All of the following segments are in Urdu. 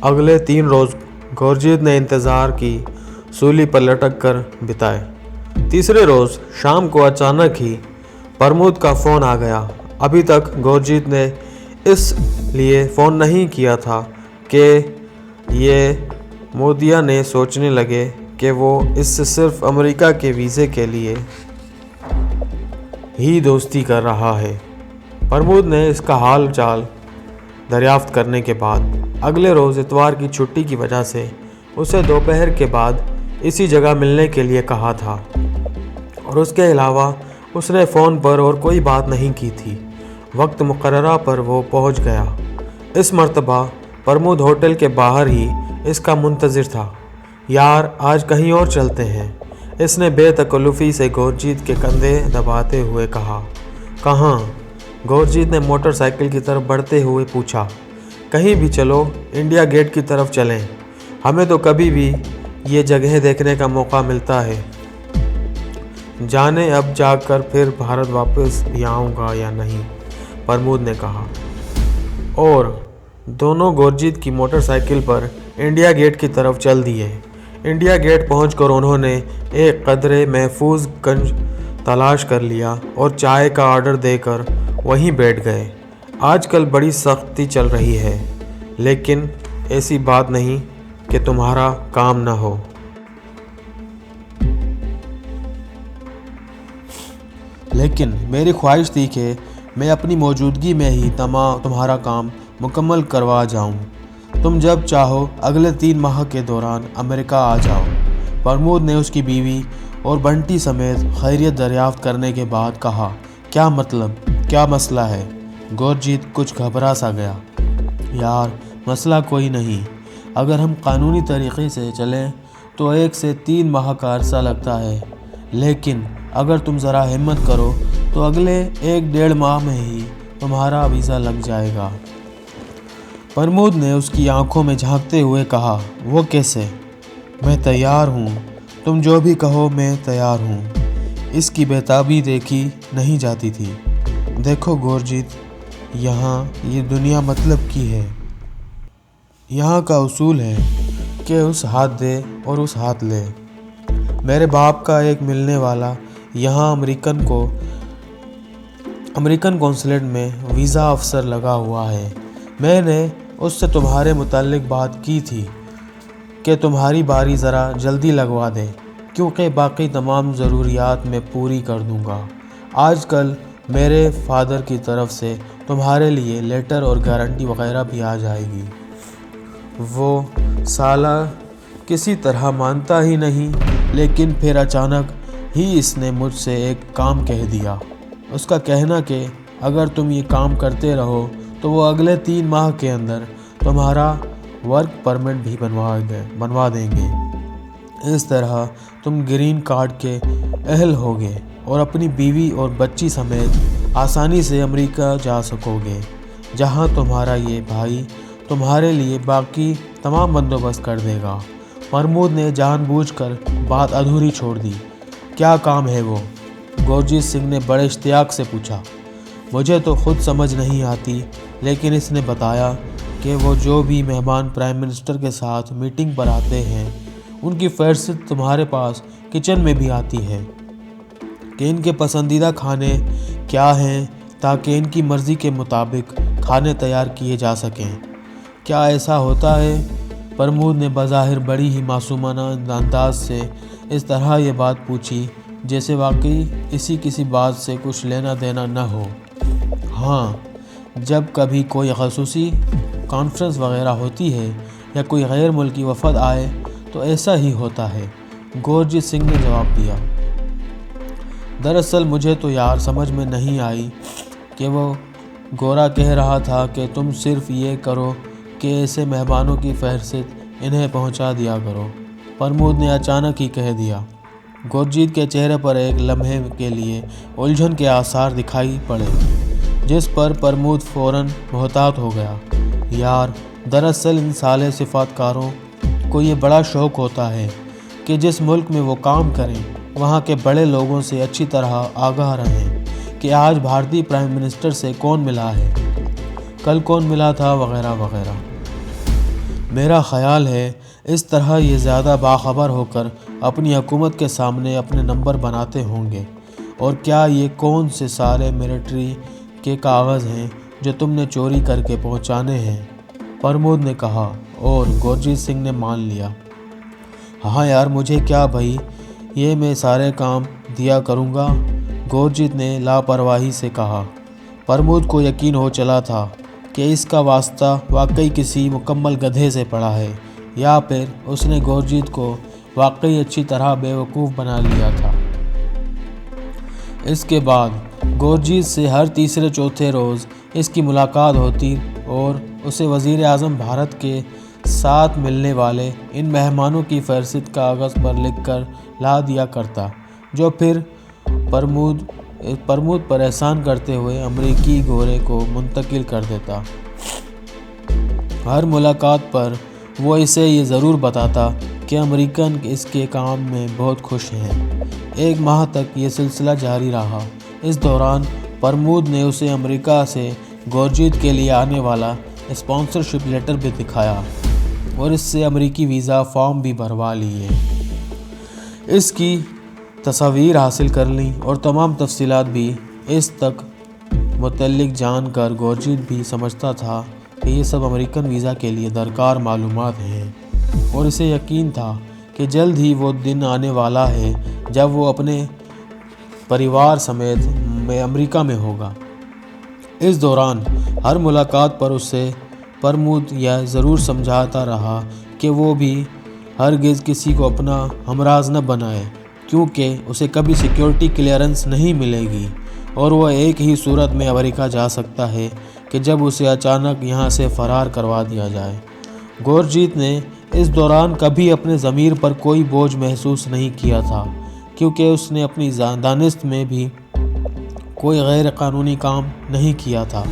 اگلے 3 روز گورجیت نے انتظار کی سولی پر لٹک کر بتائے۔ تیسرے روز شام کو اچانک ہی پرمود کا فون آ گیا۔ ابھی تک گورجیت نے اس لیے فون نہیں کیا تھا کہ یہ مودیا نے سوچنے لگے کہ وہ اس سے صرف امریکہ کے ویزے کے لیے ہی دوستی کر رہا ہے۔ پرمود نے اس کا حال چال دریافت کرنے کے بعد اگلے روز اتوار کی چھٹی کی وجہ سے اسے دوپہر کے بعد اسی جگہ ملنے کے لیے کہا تھا، اور اس کے علاوہ اس نے فون پر اور کوئی بات نہیں کی تھی۔ وقت مقررہ پر وہ پہنچ گیا۔ اس مرتبہ پرمود ہوٹل کے باہر ہی اس کا منتظر تھا۔ یار آج کہیں اور چلتے ہیں، اس نے بے تکلفی سے گورجیت کے کندھے دباتے ہوئے کہا۔ کہاں؟ گورجیت نے موٹر سائیکل کی طرف بڑھتے ہوئے پوچھا۔ کہیں بھی چلو، انڈیا گیٹ کی طرف چلیں، ہمیں تو کبھی بھی یہ جگہ دیکھنے کا موقع ملتا ہے۔ جانے اب جا کر پھر بھارت واپس بھی آؤں گا یا نہیں، پرمود نے کہا، اور دونوں گورجیت کی موٹر سائیکل پر انڈیا گیٹ کی طرف چل دیے۔ انڈیا گیٹ پہنچ کر انہوں نے ایک قدرے محفوظ کنج تلاش کر لیا اور چائے کا آرڈر دے کر وہیں بیٹھ گئے۔ آج کل بڑی سختی چل رہی ہے، لیکن ایسی بات نہیں کہ تمہارا کام نہ ہو۔ لیکن میری خواہش تھی کہ میں اپنی موجودگی میں ہی تمہارا کام مکمل کروا جاؤں۔ تم جب چاہو اگلے 3 ماہ کے دوران امریکہ آ جاؤ۔ پرمود نے اس کی بیوی اور بنٹی سمیت خیریت دریافت کرنے کے بعد کہا۔ کیا مطلب؟ کیا مسئلہ ہے؟ گورجیت کچھ گھبرا سا گیا۔ یار مسئلہ کوئی نہیں، اگر ہم قانونی طریقے سے چلیں تو 1 سے 3 ماہ کا عرصہ لگتا ہے، لیکن اگر تم ذرا ہمت کرو تو اگلے 1-1.5 ماہ میں ہی تمہارا ویزا لگ جائے گا۔ پرمود نے اس کی آنکھوں میں جھانکتے ہوئے کہا۔ وہ کیسے؟ میں تیار ہوں، تم جو بھی کہو میں تیار ہوں۔ اس کی بےتابی دیکھی نہیں جاتی تھی۔ دیکھو گورجیت، یہاں یہ دنیا مطلب کی ہے۔ یہاں کا اصول ہے کہ اس ہاتھ دے اور اس ہاتھ لے۔ میرے باپ کا ایک ملنے والا یہاں امریکن قونصلیٹ میں ویزا افسر لگا ہوا ہے۔ میں نے اس سے تمہارے متعلق بات کی تھی کہ تمہاری باری ذرا جلدی لگوا دے، کیونکہ باقی تمام ضروریات میں پوری کر دوں گا۔ آج کل میرے فادر کی طرف سے تمہارے لیے لیٹر اور گارنٹی وغیرہ بھی آ جائے گی۔ وہ سالہ کسی طرح مانتا ہی نہیں، لیکن پھر اچانک ہی اس نے مجھ سے ایک کام کہہ دیا۔ اس کا کہنا کہ اگر تم یہ کام کرتے رہو تو وہ اگلے 3 ماہ کے اندر تمہارا ورک پرمٹ بھی بنوا دیں گے۔ اس طرح تم گرین کارڈ کے اہل ہوگے اور اپنی بیوی اور بچی سمیت آسانی سے امریکہ جا سکو گے، جہاں تمہارا یہ بھائی تمہارے لیے باقی تمام بندوبست کر دے گا۔ پرمود نے جان بوجھ کر بات ادھوری چھوڑ دی۔ کیا کام ہے وہ؟ گورجیت سنگھ نے بڑے اشتیاق سے پوچھا۔ مجھے تو خود سمجھ نہیں آتی، لیکن اس نے بتایا کہ وہ جو بھی مہمان پرائم منسٹر کے ساتھ میٹنگ پر آتے ہیں ان کی فہرست تمہارے پاس کچن میں بھی آتی ہے کہ ان کے پسندیدہ کھانے کیا ہیں، تاکہ ان کی مرضی کے مطابق کھانے تیار کیے جا سکیں۔ کیا ایسا ہوتا ہے؟ پرمود نے بظاہر بڑی ہی معصومانہ انداز سے اس طرح یہ بات پوچھی جیسے واقعی کسی بات سے کچھ لینا دینا نہ ہو۔ ہاں، جب کبھی کوئی خصوصی کانفرنس وغیرہ ہوتی ہے یا کوئی غیر ملکی وفد آئے تو ایسا ہی ہوتا ہے، گورجیت سنگھ نے جواب دیا۔ دراصل مجھے تو یار سمجھ میں نہیں آئی کہ وہ گورا کہہ رہا تھا کہ تم صرف یہ کرو کہ ایسے مہمانوں کی فہرست انہیں پہنچا دیا کرو، پرمود نے اچانک ہی کہہ دیا۔ گورجیت کے چہرے پر ایک لمحے کے لیے الجھن کے آثار دکھائی پڑے، جس پر پرمود فوراً محتاط ہو گیا۔ یار دراصل ان صالح صفات کاروں کو یہ بڑا شوق ہوتا ہے کہ جس ملک میں وہ کام کریں وہاں کے بڑے لوگوں سے اچھی طرح آگاہ رہیں کہ آج بھارتی پرائم منسٹر سے کون ملا ہے، کل کون ملا تھا، وغیرہ وغیرہ۔ میرا خیال ہے اس طرح یہ زیادہ باخبر ہو کر اپنی حکومت کے سامنے اپنے نمبر بناتے ہوں گے۔ اور کیا یہ کون سے سارے ملٹری کے کاغذ ہیں جو تم نے چوری کر کے پہنچانے ہیں؟ پرمود نے کہا، اور گورجیت سنگھ نے مان لیا۔ ہاں یار، مجھے کیا بھائی، یہ میں سارے کام دیا کروں گا، گورجیت نے لاپرواہی سے کہا۔ پرمود کو یقین ہو چلا تھا کہ اس کا واسطہ واقعی کسی مکمل گدھے سے پڑا ہے، یا پھر اس نے گورجیت کو واقعی اچھی طرح بیوقوف بنا لیا تھا۔ اس کے بعد گورجیت سے ہر تیسرے چوتھے روز اس کی ملاقات ہوتی اور اسے وزیر اعظم بھارت کے ساتھ ملنے والے ان مہمانوں کی فہرست کاغذ پر لکھ کر لا دیا کرتا، جو پھر پرمود پر احسان کرتے ہوئے امریکی گورے کو منتقل کر دیتا۔ ہر ملاقات پر وہ اسے یہ ضرور بتاتا کہ امریکن اس کے کام میں بہت خوش ہیں۔ 1 ماہ تک یہ سلسلہ جاری رہا۔ اس دوران پرمود نے اسے امریکہ سے گورجیت کے لیے آنے والا اسپانسرشپ لیٹر بھی دکھایا اور اس سے امریکی ویزا فارم بھی بھروا لیے۔ اس کی تصاویر حاصل کر لیں اور تمام تفصیلات بھی اس تک متعلق جان کر گورجیت بھی سمجھتا تھا کہ یہ سب امریکن ویزا کے لیے درکار معلومات ہیں، اور اسے یقین تھا کہ جلد ہی وہ دن آنے والا ہے جب وہ اپنے پریوار سمیت امریکہ میں ہوگا۔ اس دوران ہر ملاقات پر اسے پرمود یہ ضرور سمجھاتا رہا کہ وہ بھی ہرگز کسی کو اپنا ہمراز نہ بنائے، کیونکہ اسے کبھی سیکیورٹی کلیئرنس نہیں ملے گی اور وہ ایک ہی صورت میں امریکہ جا سکتا ہے کہ جب اسے اچانک یہاں سے فرار کروا دیا جائے۔ گورجیت نے اس دوران کبھی اپنے ضمیر پر کوئی بوجھ محسوس نہیں کیا تھا، کیونکہ اس نے اپنی دانست میں بھی کوئی غیر قانونی کام نہیں کیا تھا۔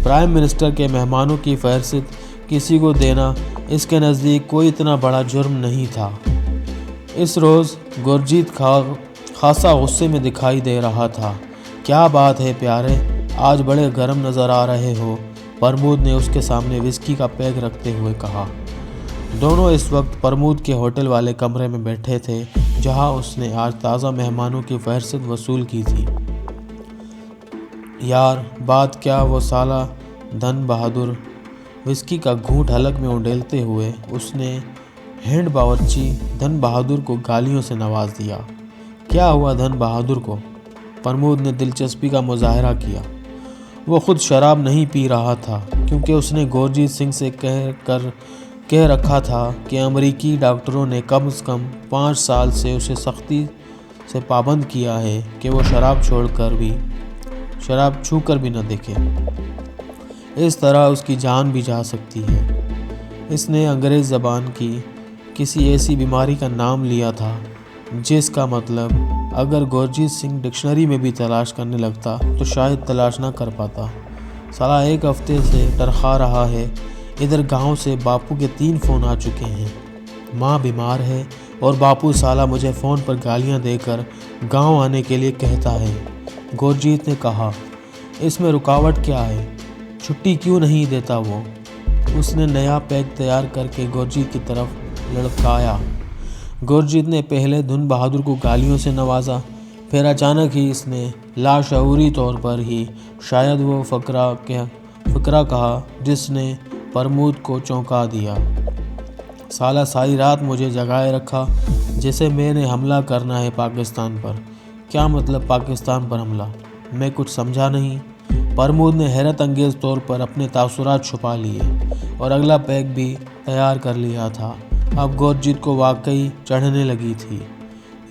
پرائم منسٹر کے مہمانوں کی فہرست کسی کو دینا اس کے نزدیک کوئی اتنا بڑا جرم نہیں تھا۔ اس روز گورجیت خاصا غصے میں دکھائی دے رہا تھا۔ کیا بات ہے پیارے، آج بڑے گرم نظر آ رہے ہو، پرمود نے اس کے سامنے وسکی کا پیگ رکھتے ہوئے کہا۔ دونوں اس وقت پرمود کے ہوٹل والے کمرے میں بیٹھے تھے جہاں اس نے آج تازہ مہمانوں کی فہرست وصول کی تھی۔ یار بات کیا، وہ سالہ دھن بہادر، وسکی کا گھونٹ حلق میں انڈیلتے ہوئے اس نے ہینڈ باورچی دھن بہادر کو گالیوں سے نواز دیا۔ کیا ہوا دھن بہادر کو؟ پرمود نے دلچسپی کا مظاہرہ کیا۔ وہ خود شراب نہیں پی رہا تھا، کیونکہ اس نے گورجیت سنگھ سے کہہ رکھا تھا کہ امریکی ڈاکٹروں نے کم از کم 5 سال سے اسے سختی سے پابند کیا ہے کہ وہ شراب چھو کر بھی نہ دیکھے، اس طرح اس کی جان بھی جا سکتی ہے۔ اس نے انگریز زبان کی کسی ایسی بیماری کا نام لیا تھا جس کا مطلب اگر گورجیت سنگھ ڈکشنری میں بھی تلاش کرنے لگتا تو شاید تلاش نہ کر پاتا۔ سالہ 1 ہفتے سے ٹرخا رہا ہے۔ ادھر گاؤں سے باپو کے 3 فون آ چکے ہیں۔ ماں بیمار ہے اور باپو سالہ مجھے فون پر گالیاں دے کر گاؤں آنے کے لیے کہتا ہے۔ گورجیت نے کہا، اس میں رکاوٹ کیا ہے؟ چھٹی کیوں نہیں دیتا وہ؟ اس نے نیا پیگ تیار کر کے گورجیت کی طرف لڑکایا۔ گورجیت نے پہلے دھن بہادر کو گالیوں سے نوازا، پھر اچانک ہی اس نے لاشعوری طور پر ہی شاید وہ فقرہ کہا جس نے پرمود کو چونکا دیا۔ سالہ ساری رات مجھے جگائے رکھا جیسے میں نے حملہ کرنا ہے پاکستان پر۔ کیا مطلب پاکستان پر حملہ؟ میں کچھ سمجھا نہیں۔ پرمود نے حیرت انگیز طور پر اپنے تاثرات چھپا لیے اور اگلا پیگ بھی تیار کر لیا تھا۔ اب گورجیت کو واقعی چڑھنے لگی تھی۔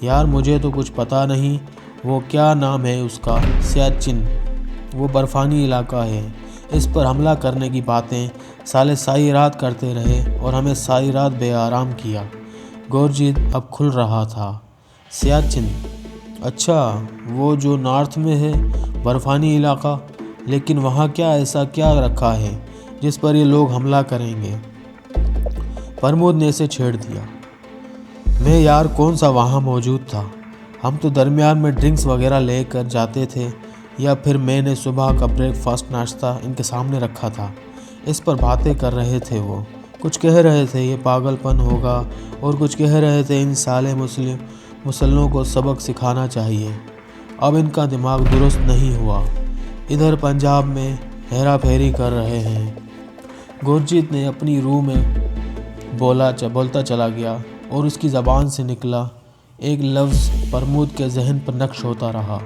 یار مجھے تو کچھ پتہ نہیں، وہ کیا نام ہے اس کا؟ سیاچن، وہ برفانی علاقہ ہے۔ اس پر حملہ کرنے کی باتیں سالے ساری رات کرتے رہے اور ہمیں ساری رات بے آرام کیا۔ گورجیت اب کھل رہا تھا۔ سیاچن، اچھا وہ جو نارتھ میں ہے، برفانی علاقہ، لیکن وہاں ایسا کیا رکھا ہے جس پر یہ لوگ حملہ کریں گے؟ پرمود نے اسے چھیڑ دیا۔ میں یار کون سا وہاں موجود تھا؟ ہم تو درمیان میں ڈرنکس وغیرہ لے کر جاتے تھے، یا پھر میں نے صبح کا بریک فاسٹ ناشتہ ان کے سامنے رکھا تھا۔ اس پر باتیں کر رہے تھے وہ۔ کچھ کہہ رہے تھے یہ پاگل پن ہوگا اور کچھ کہہ رہے تھے ان سالے مسلموں کو سبق سکھانا چاہیے، اب ان کا دماغ درست نہیں ہوا، ادھر پنجاب میں ہیرا پھیری کر رہے ہیں۔ گورجیت نے اپنی روح میں بولتا چلا گیا اور اس کی زبان سے نکلا ایک لفظ پرمود کے ذہن پر نقش ہوتا رہا،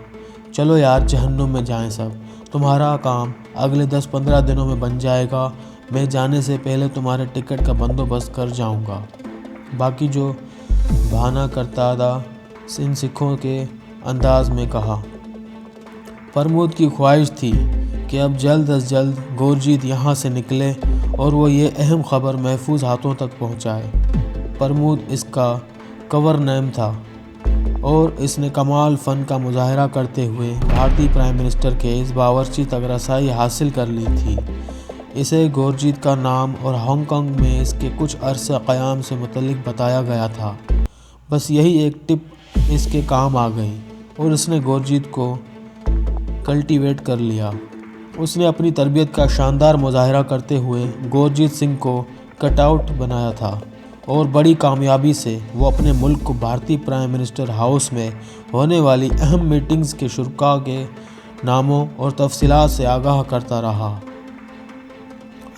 چلو یار جہنم میں جائیں سب، تمہارا کام اگلے 10-15 دنوں میں بن جائے گا، میں جانے سے پہلے تمہارے ٹکٹ کا بندوبست کر جاؤں گا۔ باقی جو بہانہ کرتا تھا ان سکھوں کے انداز میں کہا۔ پرمود کی خواہش تھی کہ اب جلد از جلد گورجیت یہاں سے نکلے اور وہ یہ اہم خبر محفوظ ہاتھوں تک پہنچائے۔ پرمود اس کا کور نیم تھا اور اس نے کمال فن کا مظاہرہ کرتے ہوئے بھارتی پرائم منسٹر کے اس باورچی تک رسائی حاصل کر لی تھی۔ اسے گورجیت کا نام اور ہانگ کانگ میں اس کے کچھ عرصہ قیام سے متعلق بتایا گیا تھا، بس یہی ایک ٹپ اس کے کام آ گئی اور اس نے گورجیت کو کلٹیویٹ کر لیا۔ اس نے اپنی تربیت کا شاندار مظاہرہ کرتے ہوئے گورجیت سنگھ کو کٹ آؤٹ بنایا تھا اور بڑی کامیابی سے وہ اپنے ملک کو بھارتی پرائم منسٹر ہاؤس میں ہونے والی اہم میٹنگز کے شرکاء کے ناموں اور تفصیلات سے آگاہ کرتا رہا۔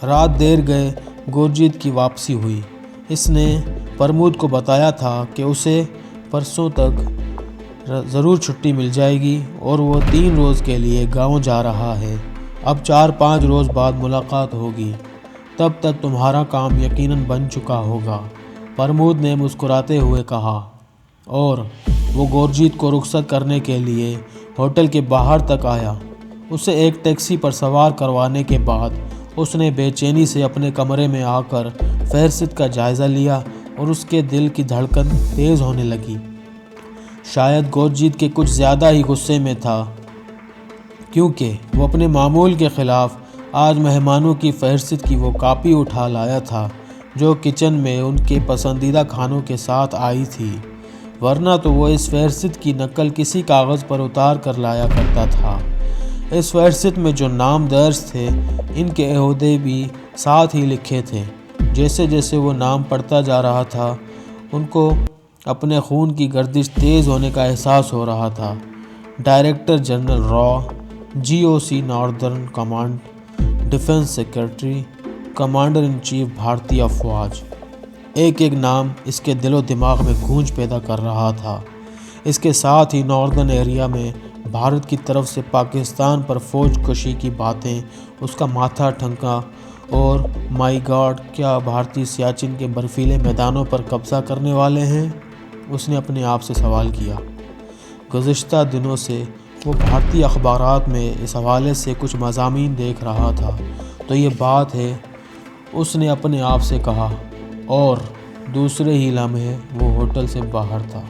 رات دیر گئے گورجیت کی واپسی ہوئی۔ اس نے پرمود کو بتایا تھا کہ اسے پرسوں تک ضرور چھٹی مل جائے گی اور وہ 3 روز کے لیے گاؤں جا رہا ہے، اب 4-5 روز بعد ملاقات ہوگی، تب تک تمہارا کام یقیناً بن چکا ہوگا، پرمود نے مسکراتے ہوئے کہا، اور وہ گورجیت کو رخصت کرنے کے لیے ہوٹل کے باہر تک آیا۔ اسے ایک ٹیکسی پر سوار کروانے کے بعد اس نے بے چینی سے اپنے کمرے میں آ کر فہرست کا جائزہ لیا اور اس کے دل کی دھڑکن تیز ہونے لگی۔ شاید گورجیت کے کچھ زیادہ ہی غصے میں تھا، کیونکہ وہ اپنے معمول کے خلاف آج مہمانوں کی فہرست کی وہ کاپی اٹھا لایا تھا جو کچن میں ان کے پسندیدہ کھانوں کے ساتھ آئی تھی، ورنہ تو وہ اس فہرست کی نقل کسی کاغذ پر اتار کر لایا کرتا تھا۔ اس فہرست میں جو نام درج تھے ان کے عہدے بھی ساتھ ہی لکھے تھے۔ جیسے جیسے وہ نام پڑھتا جا رہا تھا ان کو اپنے خون کی گردش تیز ہونے کا احساس ہو رہا تھا۔ ڈائریکٹر جنرل را، GOC northern command, defence secretary, commander in chief بھارتی افواج، ایک ایک نام اس کے دل و دماغ میں گونج پیدا کر رہا تھا۔ اس کے ساتھ ہی ناردرن ایریا میں بھارت کی طرف سے پاکستان پر فوج کشی کی باتیں اس کا ماتھا ٹھنکا اور مائی گاڈ کیا بھارتی سیاچن کے برفیلے میدانوں پر قبضہ کرنے والے ہیں؟ اس نے اپنے آپ سے سوال کیا۔ گزشتہ دنوں سے وہ بھارتی اخبارات میں اس حوالے سے کچھ مضامین دیکھ رہا تھا، تو یہ بات ہے، اس نے اپنے آپ سے کہا، اور دوسرے ہی لمحے وہ ہوٹل سے باہر تھا۔